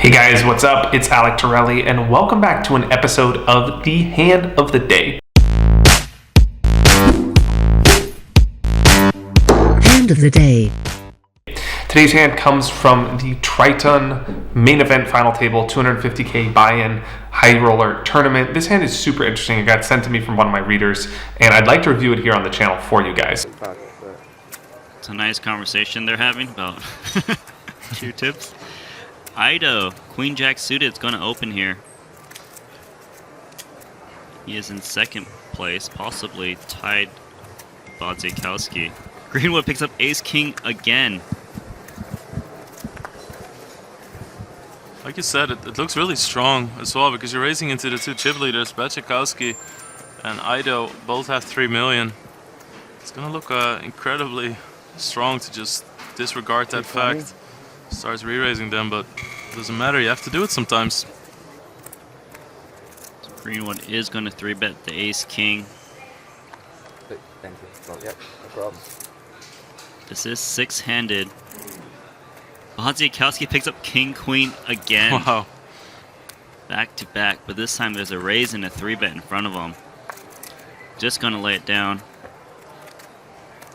Hey guys, what's up? It's Alec Torelli, and welcome back to an episode of the Hand of the Day. Hand of the Day. Today's hand comes from the Triton main event final table 250k buy-in high roller tournament. This hand is super interesting. It got sent to me from one of my readers, and I'd like to review it here on the channel for you guys. It's a nice conversation they're having about two tips. Aido, Queen Jack suited, is going to open here. He is in second place, possibly tied Bodzikowski. Greenwood picks up Ace King again. Like you said, it looks really strong as well because you're racing into the two chip leaders, Bodzikowski and Aido, both have 3 million. It's going to look incredibly strong to just disregard that fact. Starts re-raising them, but it doesn't matter, you have to do it sometimes. So Greenwood is going to 3-bet the Ace King. Thank you. Oh, yep, no problem. This is six-handed. Bodzikowski picks up King Queen again. Wow. Back to back, but this time there's a raise and a 3-bet in front of him. Just going to lay it down.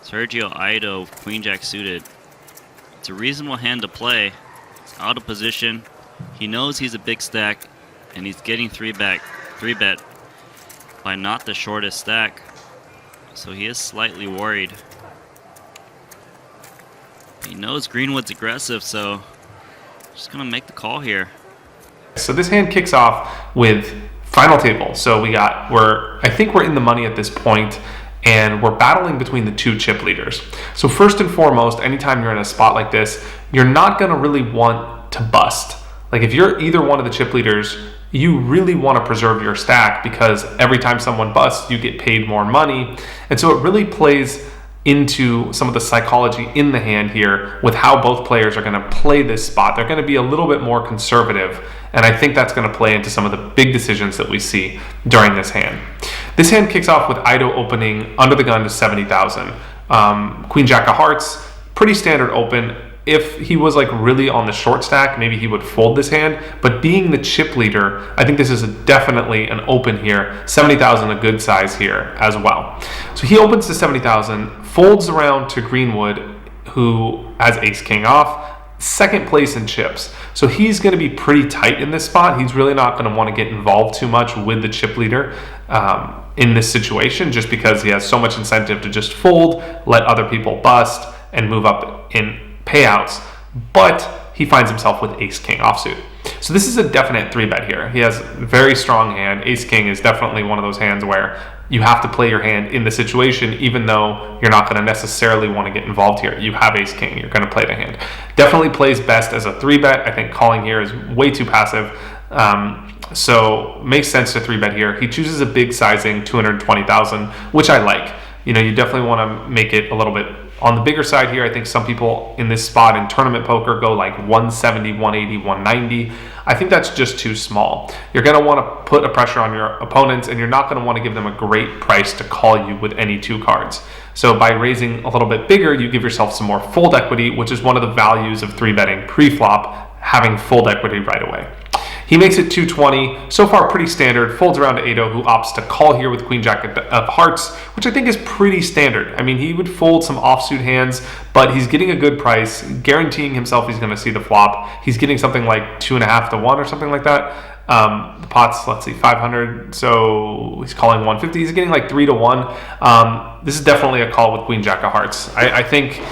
Sergio Aido, Queen Jack suited. It's a reasonable hand to play. It's out of position. He knows he's a big stack, and he's getting 3-bet by not the shortest stack. So he is slightly worried. He knows Greenwood's aggressive, so just gonna make the call here. So this hand kicks off with final table. So I think we're in the money at this point, and we're battling between the two chip leaders. So first and foremost, anytime you're in a spot like this, you're not gonna really want to bust. Like if you're either one of the chip leaders, you really want to preserve your stack because every time someone busts, you get paid more money. And so it really plays into some of the psychology in the hand here with how both players are going to play this spot. They're going to be a little bit more conservative, and I think that's going to play into some of the big decisions that we see during this hand. This hand kicks off with Aido opening under the gun to 70,000. Queen Jack of Hearts, pretty standard open. If he was like really on the short stack, maybe he would fold this hand, but being the chip leader, I think this is definitely an open here. 70,000 a good size here as well. So he opens to 70,000, folds around to Greenwood, who has Ace King off, second place in chips. So he's going to be pretty tight in this spot. He's really not going to want to get involved too much with the chip leader in this situation, just because he has so much incentive to just fold, let other people bust, and move up in payouts, but he finds himself with Ace King offsuit. So this is a definite 3-bet here. He has a very strong hand. Ace King is definitely one of those hands where you have to play your hand in the situation, even though you're not going to necessarily want to get involved here. You have Ace King, you're going to play the hand. Definitely plays best as a 3-bet. I think calling here is way too passive. So makes sense to 3-bet here. He chooses a big sizing, 220,000, which I like. You know, you definitely want to make it a little bit on the bigger side here. I think some people in this spot in tournament poker go like 170, 180, 190. I think that's just too small. You're going to want to put a pressure on your opponents, and you're not going to want to give them a great price to call you with any two cards. So by raising a little bit bigger, you give yourself some more fold equity, which is one of the values of 3-betting pre-flop, having fold equity right away. He makes it 220, so far pretty standard, folds around to Aido, who opts to call here with Queen Jack of Hearts, which I think is pretty standard. I mean, he would fold some offsuit hands, but he's getting a good price, guaranteeing himself he's going to see the flop. He's getting something like 2.5 to 1 or something like that. The pot's, let's see, 500, so he's calling 150. He's getting like 3 to 1. This is definitely a call with Queen Jack of Hearts. I think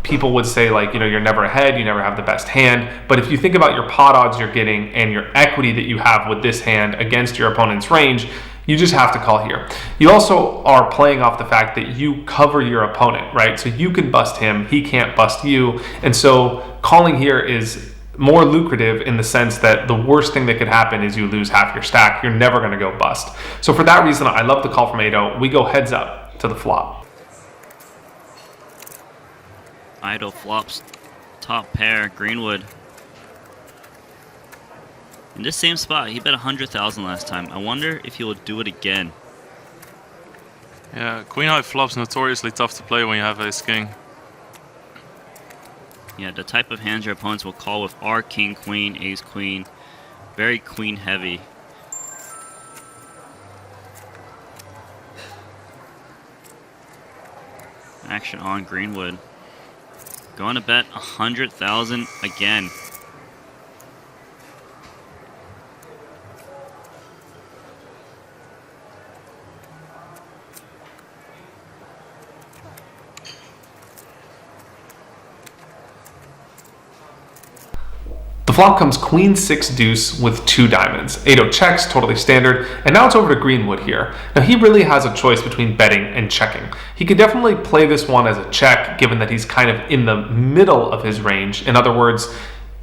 people would say, like, you know, you're never ahead, you never have the best hand. But if you think about your pot odds you're getting and your equity that you have with this hand against your opponent's range, you just have to call here. You also are playing off the fact that you cover your opponent, right? So you can bust him, he can't bust you. And so calling here is more lucrative in the sense that the worst thing that could happen is you lose half your stack. You're never going to go bust. So for that reason, I love the call from Aido. We go heads up to the flop. Aido flops top pair, Greenwood. In this same spot, he bet 100,000 last time. I wonder if he will do it again. Yeah, Queen High flops notoriously tough to play when you have Ace King. Yeah, the type of hands your opponents will call with are king, queen, ace, queen. Very queen heavy. Action on Greenwood. Going to bet 100,000 again. The flop comes queen 6 deuce with 2 diamonds. Aido checks, totally standard, and now it's over to Greenwood here. Now he really has a choice between betting and checking. He could definitely play this one as a check, given that he's kind of in the middle of his range. In other words,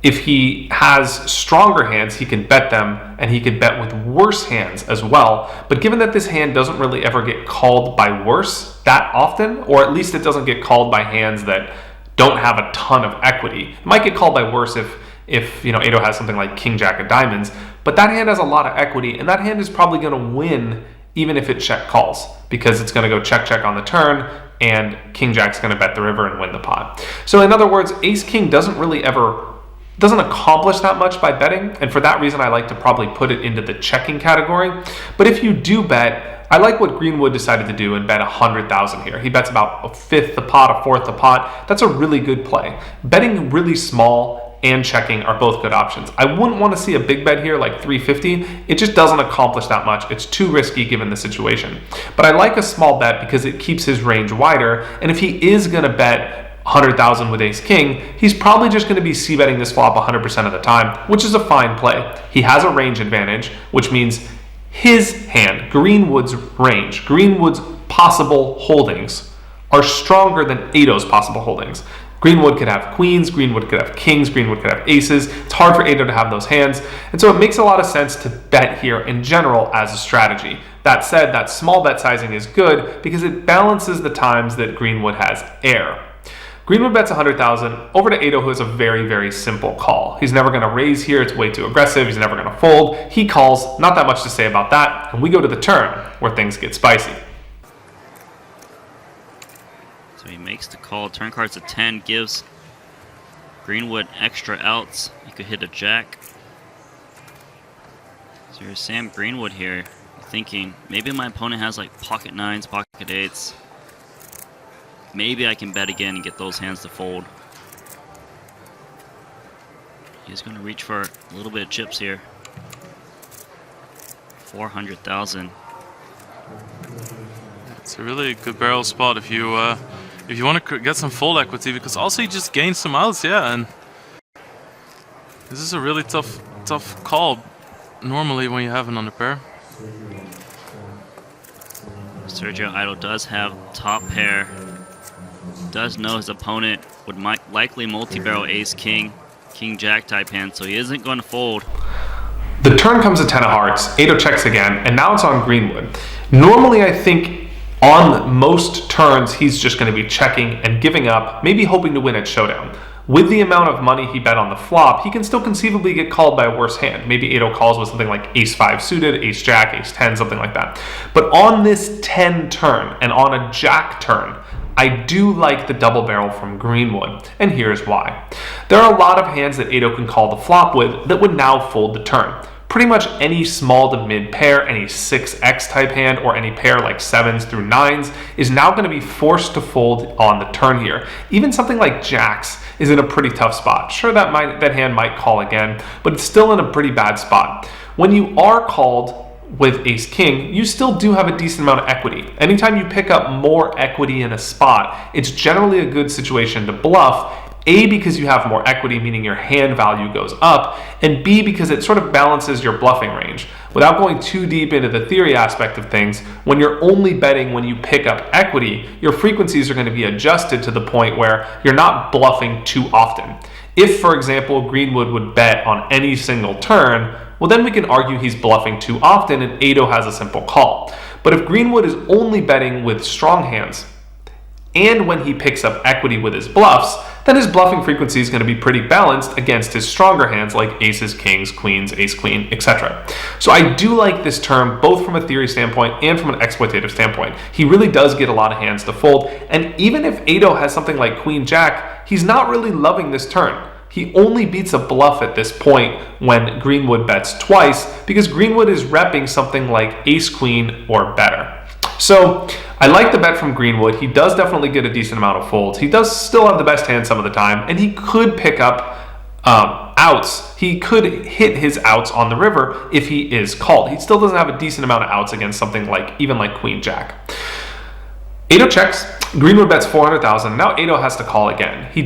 if he has stronger hands, he can bet them, and he could bet with worse hands as well. But given that this hand doesn't really ever get called by worse that often, or at least it doesn't get called by hands that don't have a ton of equity. It might get called by worse if Aido has something like king jack of diamonds, but that hand has a lot of equity, and that hand is probably going to win even if it check calls, because it's going to go check check on the turn, and king jack's going to bet the river and win the pot. So in other words, ace king doesn't accomplish that much by betting, and for that reason I like to probably put it into the checking category. But if you do bet, I like what Greenwood decided to do and bet 100,000 here. He bets about a fifth the pot, a fourth the pot. That's a really good play. Betting really small and checking are both good options. I wouldn't want to see a big bet here like 350. It just doesn't accomplish that much. It's too risky given the situation. But I like a small bet because it keeps his range wider, and if he is going to bet 100,000 with ace king, he's probably just going to be c-betting this flop 100% of the time, which is a fine play. He has a range advantage, which means his hand, Greenwood's range, Greenwood's possible holdings are stronger than Aido's possible holdings. Greenwood could have queens, Greenwood could have kings, Greenwood could have aces. It's hard for Aido to have those hands, and so it makes a lot of sense to bet here in general as a strategy. That said, that small bet sizing is good because it balances the times that Greenwood has air. Greenwood bets 100,000 over to Aido, who has a very, very simple call. He's never going to raise here. It's way too aggressive. He's never going to fold. He calls. Not that much to say about that. And we go to the turn where things get spicy. So he makes the call. Turn card's a 10, gives Greenwood extra outs. He could hit a jack. So here's Sam Greenwood here, thinking maybe my opponent has like pocket nines, pocket eights. Maybe I can bet again and get those hands to fold. He's going to reach for a little bit of chips here. 400,000. It's a really good barrel spot if you want to get some fold equity, because also you just gain some outs, yeah. And this is a really tough call normally when you have an underpair. Sergio Aido does have top pair. Does know his opponent would likely multi-barrel ace king, king jack type hand, so he isn't going to fold. The turn comes a 10 of hearts. Aido checks again, and now it's on Greenwood. Normally, I think on most turns he's just going to be checking and giving up, maybe hoping to win at showdown. With the amount of money he bet on the flop, he can still conceivably get called by a worse hand. Maybe Aido calls with something like ace-5 suited, ace-jack, ace-10, something like that. But on this 10 turn and on a jack turn, I do like the double barrel from Greenwood, and here's why. There are a lot of hands that Aido can call the flop with that would now fold the turn. Pretty much any small to mid pair, any 6x type hand, or any pair like 7s through 9s is now going to be forced to fold on the turn here. Even something like jacks is in a pretty tough spot. Sure, that hand might call again, but it's still in a pretty bad spot. When you are called with ace king, you still do have a decent amount of equity. Anytime you pick up more equity in a spot, it's generally a good situation to bluff. A, because you have more equity, meaning your hand value goes up, and B, because it sort of balances your bluffing range. Without going too deep into the theory aspect of things, when you're only betting when you pick up equity, your frequencies are going to be adjusted to the point where you're not bluffing too often. If, for example, Greenwood would bet on any single turn, well, then we can argue he's bluffing too often and Aido has a simple call. But if Greenwood is only betting with strong hands, and when he picks up equity with his bluffs, then his bluffing frequency is going to be pretty balanced against his stronger hands like aces, kings, queens, ace, queen, etc. So I do like this turn both from a theory standpoint and from an exploitative standpoint. He really does get a lot of hands to fold, and even if Aido has something like queen jack, he's not really loving this turn. He only beats a bluff at this point when Greenwood bets twice because Greenwood is repping something like ace queen or better. So I like the bet from Greenwood. He does definitely get a decent amount of folds. He does still have the best hand some of the time, and he could pick up outs. He could hit his outs on the river if he is called. He still doesn't have a decent amount of outs against something like even like queen jack. Aido checks. Greenwood bets 400,000. Now Aido has to call again. He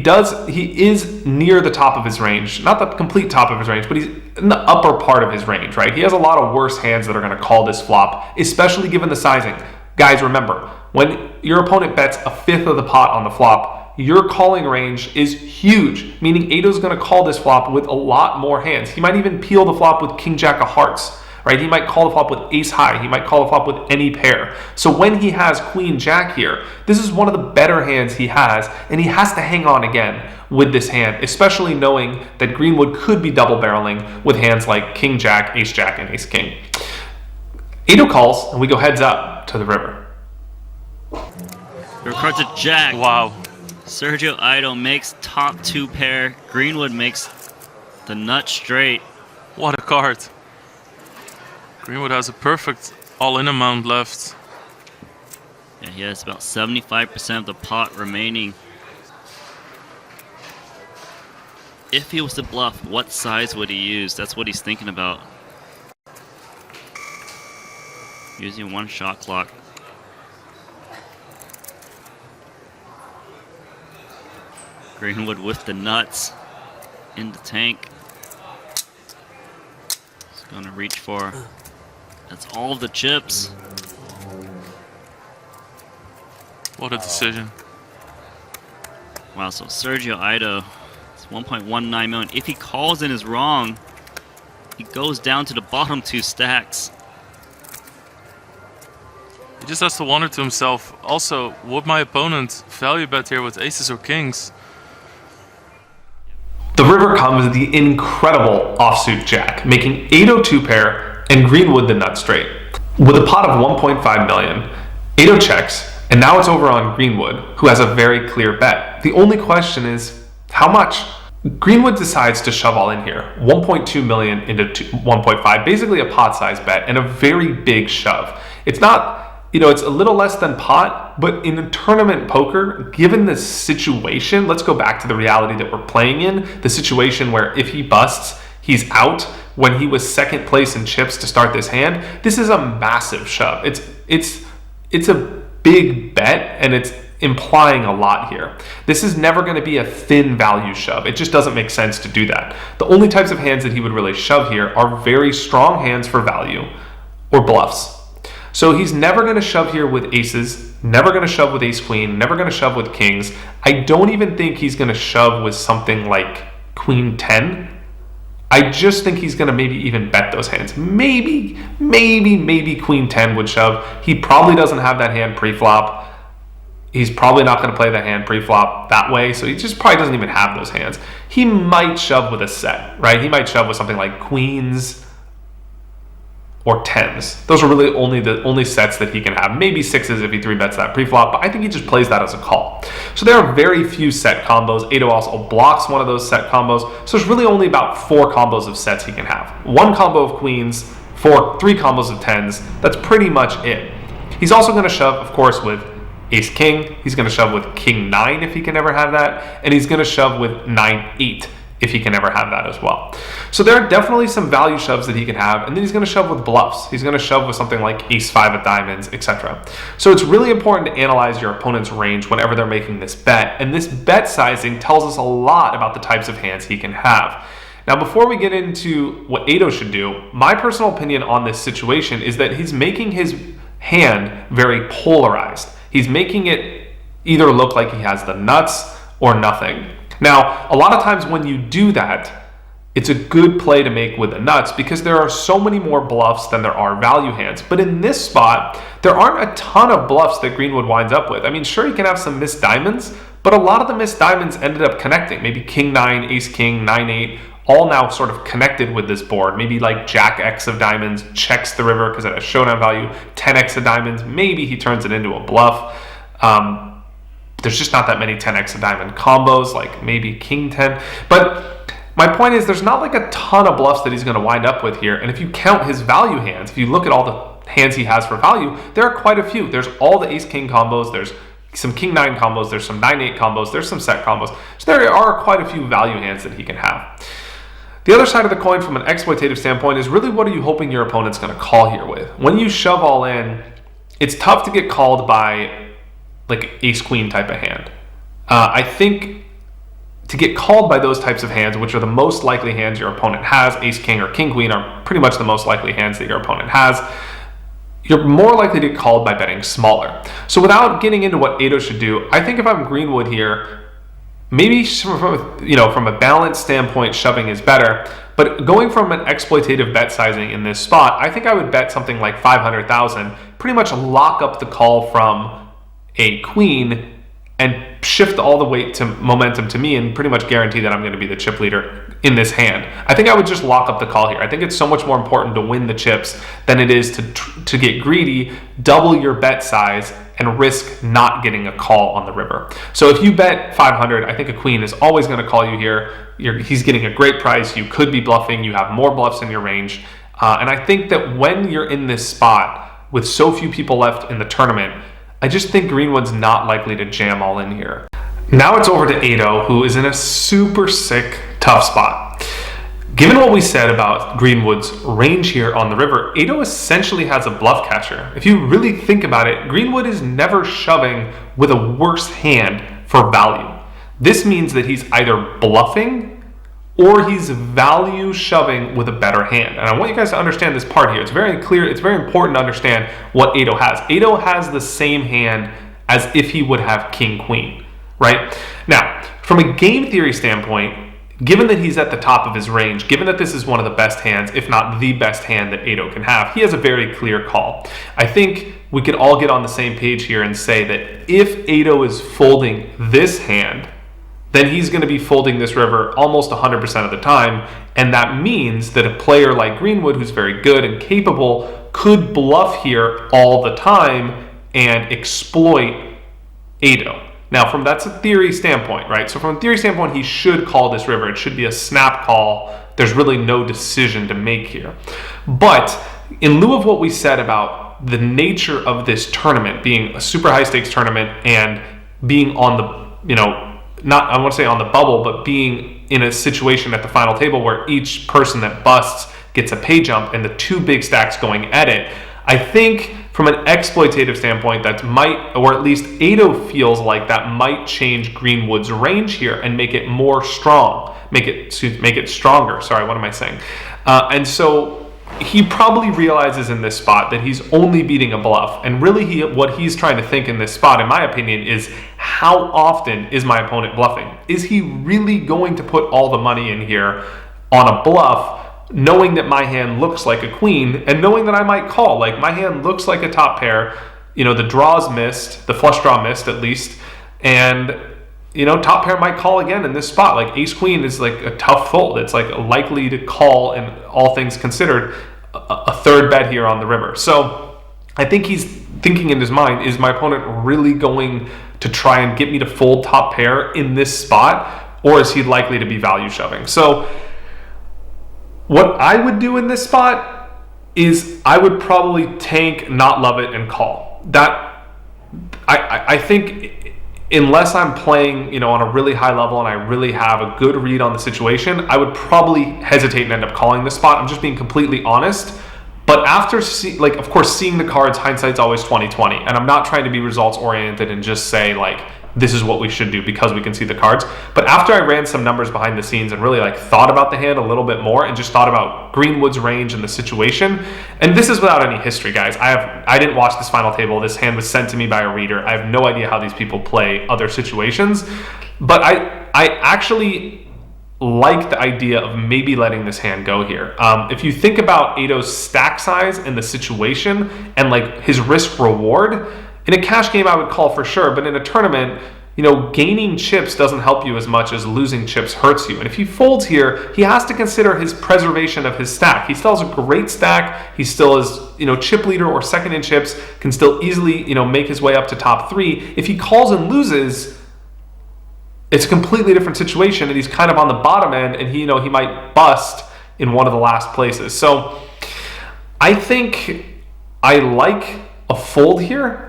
is near the top of his range, not the complete top of his range, but he's in the upper part of his range, right? He has a lot of worse hands that are going to call this flop, especially given the sizing. Guys, remember, when your opponent bets a fifth of the pot on the flop, your calling range is huge, meaning Aido's going to call this flop with a lot more hands. He might even peel the flop with king jack of hearts. Right? He might call the flop with ace high. He might call the flop with any pair. So when he has queen jack here, this is one of the better hands he has, and he has to hang on again with this hand, especially knowing that Greenwood could be double barreling with hands like king jack, ace jack, and ace king. Aido calls, and we go heads up to the river. Your card's a jack. Wow. Sergio Aido makes top two pair. Greenwood makes the nut straight. What a card. Greenwood has a perfect all-in amount left. Yeah, he has about 75% of the pot remaining. If he was to bluff, what size would he use? That's what he's thinking about. Using one shot clock. Greenwood with the nuts in the tank. He's gonna reach for. That's all of the chips. What a decision. Wow, so Sergio Aido, it's 1.19 million. If he calls and is wrong, he goes down to the bottom two stacks. He just has to wonder to himself, also, would my opponent value bet here with aces or kings? The river comes the incredible offsuit jack, making Aido two pair and Greenwood the nut straight. With a pot of 1.5 million, Aido checks, and now it's over on Greenwood, who has a very clear bet. The only question is, how much? Greenwood decides to shove all in here, 1.2 million into 1.5, basically a pot size bet, and a very big shove. It's not, it's a little less than pot, but in a tournament poker, given the situation, let's go back to the reality that we're playing in, the situation where if he busts, he's out. When he was second place in chips to start this hand, this is a massive shove. It's a big bet, and it's implying a lot here. This is never going to be a thin value shove. It just doesn't make sense to do that. The only types of hands that he would really shove here are very strong hands for value or bluffs. So he's never going to shove here with aces, never going to shove with ace queen, never going to shove with kings. I don't even think he's going to shove with something like queen 10. I just think he's going to maybe even bet those hands. Maybe queen 10 would shove. He probably doesn't have that hand pre-flop. He's probably not going to play that hand pre-flop that way, so he just probably doesn't even have those hands. He might shove with a set, right? He might shove with something like queens or tens. Those are really the only sets that he can have. Maybe sixes if he three bets that pre-flop, but I think he just plays that as a call. So there are very few set combos. Aido also blocks one of those set combos, so there's really only about 4 combos of sets he can have. 1 combo of queens, 3 combos of tens. That's pretty much it. He's also going to shove, of course, with ace king. He's going to shove with king 9 if he can ever have that, and he's going to shove with 9-8 if he can ever have that as well. So there are definitely some value shoves that he can have, and then he's going to shove with bluffs. He's going to shove with something like ace 5 of diamonds, etc. So it's really important to analyze your opponent's range whenever they're making this bet, and this bet sizing tells us a lot about the types of hands he can have. Now, before we get into what Aido should do, my personal opinion on this situation is that he's making his hand very polarized. He's making it either look like he has the nuts or nothing. Now, a lot of times when you do that, it's a good play to make with the nuts because there are so many more bluffs than there are value hands. But in this spot, there aren't a ton of bluffs that Greenwood winds up with. I mean, sure, he can have some missed diamonds, but a lot of the missed diamonds ended up connecting. Maybe king 9, ace king, 9 8, all now sort of connected with this board. Maybe like jack X of diamonds checks the river because it has showdown value, 10x of diamonds, maybe he turns it into a bluff. There's just not that many 10x of diamond combos, like maybe king 10. But my point is there's not like a ton of bluffs that he's going to wind up with here. And if you count his value hands, if you look at all the hands he has for value, there are quite a few. There's all the ace king combos, there's some king 9 combos, there's some 9 8 combos, there's some set combos. So there are quite a few value hands that he can have. The other side of the coin from an exploitative standpoint is really what are you hoping your opponent's going to call here with? When you shove all in, it's tough to get called by like ace queen type of hand. I think to get called by those types of hands, which are the most likely hands your opponent has, ace king or king queen are pretty much the most likely hands that your opponent has, you're more likely to get called by betting smaller. So without getting into what Aido should do, I think if I'm Greenwood here, maybe from a balance standpoint, shoving is better. But going from an exploitative bet sizing in this spot, I think I would bet something like 500,000, pretty much lock up the call from a queen and shift all the weight to momentum to me and pretty much guarantee that I'm going to be the chip leader in this hand. I think I would just lock up the call here. I think it's so much more important to win the chips than it is to get greedy, double your bet size, and risk not getting a call on the river. So if you bet 500, I think a queen is always going to call you here. He's getting a great price. You could be bluffing. You have more bluffs in your range. And I think that when you're in this spot with so few people left in the tournament, I just think Greenwood's not likely to jam all in here. Now it's over to Aido, who is in a super sick, tough spot. Given what we said about Greenwood's range here on the river, Aido essentially has a bluff catcher. If you really think about it, Greenwood is never shoving with a worse hand for value. This means that he's either bluffing or he's value shoving with a better hand. And I want you guys to understand this part here. It's very clear, it's very important to understand what Aido has. Aido has the same hand as if he would have king queen, right? Now, from a game theory standpoint, given that he's at the top of his range, given that this is one of the best hands, if not the best hand that Aido can have, he has a very clear call. I think we could all get on the same page here and say that if Aido is folding this hand, then he's going to be folding this river almost 100% of the time. And that means that a player like Greenwood, who's very good and capable, could bluff here all the time and exploit Aido. Now, that's a theory standpoint, right? So from a theory standpoint, he should call this river. It should be a snap call. There's really no decision to make here. But in lieu of what we said about the nature of this tournament being a super high stakes tournament and being on the, not, I want to say on the bubble, but being in a situation at the final table where each person that busts gets a pay jump and the two big stacks going at it, I think from an exploitative standpoint, that might, or at least Aido feels like that might change Greenwood's range here and make it more strong, make it stronger. Sorry, what am I saying? And so he probably realizes in this spot that he's only beating a bluff. And really what he's trying to think in this spot, in my opinion, is how often is my opponent bluffing? Is he really going to put all the money in here on a bluff, knowing that my hand looks like a queen and knowing that I might call? Like, my hand looks like a top pair, the draw's missed, the flush draw missed at least, and top pair might call again in this spot. Like, ace queen is like a tough fold. It's like likely to call, and all things considered, a third bet here on the river. So I think he's thinking in his mind, is my opponent really going to try and get me to fold top pair in this spot, or is he likely to be value shoving? So what I would do in this spot is I would probably tank, not love it, and call. That I think, unless I'm playing, on a really high level and I really have a good read on the situation, I would probably hesitate and end up calling this spot. I'm just being completely honest. But after, of course, seeing the cards, hindsight's always 20/20, and I'm not trying to be results oriented and just say this is what we should do because we can see the cards. But after I ran some numbers behind the scenes and really thought about the hand a little bit more and just thought about Greenwood's range and the situation, and this is without any history, guys. I didn't watch this final table. This hand was sent to me by a reader. I have no idea how these people play other situations, but I actually like the idea of maybe letting this hand go here. If you think about Aido's stack size and the situation and like his risk reward, in a cash game I would call for sure, but in a tournament, you know, gaining chips doesn't help you as much as losing chips hurts you. And if he folds here, he has to consider his preservation of his stack. He still has a great stack. He still is, you know, chip leader or second in chips, can still easily, you know, make his way up to top 3. If he calls and loses, it's a completely different situation, and he's kind of on the bottom end, and he, you know, he might bust in one of the last places. So I think I like a fold here.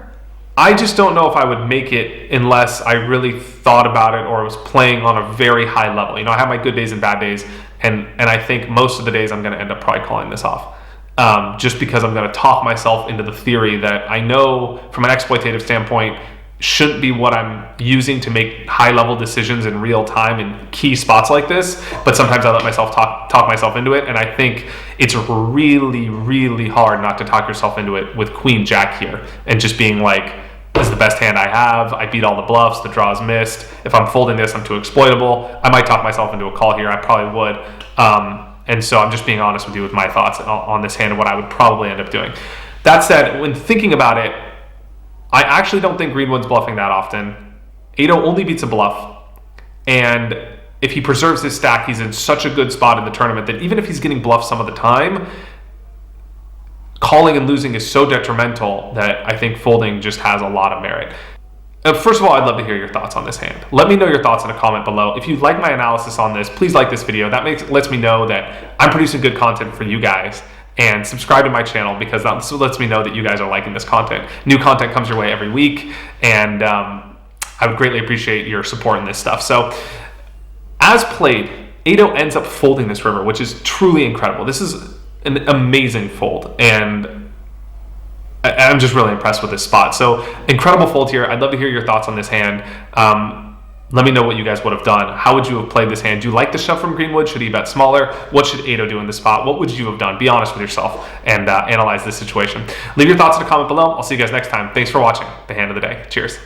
I just don't know if I would make it unless I really thought about it or was playing on a very high level. You know, I have my good days and bad days, and I think most of the days I'm going to end up probably calling this off. Just because I'm going to talk myself into the theory that I know from an exploitative standpoint shouldn't be what I'm using to make high-level decisions in real time in key spots like this, but sometimes I let myself talk myself into it, and I think it's really, really hard not to talk yourself into it with Queen Jack here and just being like, this is the best hand I have, I beat all the bluffs, the draw's missed, if I'm folding this, I'm too exploitable. I might talk myself into a call here, I probably would. And so I'm just being honest with you with my thoughts on this hand and what I would probably end up doing. That said, when thinking about it, I actually don't think Greenwood's bluffing that often. Aido only beats a bluff, and if he preserves his stack, he's in such a good spot in the tournament that even if he's getting bluffed some of the time, calling and losing is so detrimental that I think folding just has a lot of merit. First of all, I'd love to hear your thoughts on this hand. Let me know your thoughts in a comment below. If you like my analysis on this, please like this video. That lets me know that I'm producing good content for you guys. And subscribe to my channel, because that lets me know that you guys are liking this content. New content comes your way every week, and I would greatly appreciate your support in this stuff. So, as played, Aido ends up folding this river, which is truly incredible. This is an amazing fold, and I'm just really impressed with this spot. So, incredible fold here. I'd love to hear your thoughts on this hand. Let me know what you guys would have done. How would you have played this hand? Do you like the shove from Greenwood? Should he bet smaller? What should Aido do in this spot? What would you have done? Be honest with yourself and analyze this situation. Leave your thoughts in a comment below. I'll see you guys next time. Thanks for watching The Hand of the Day. Cheers.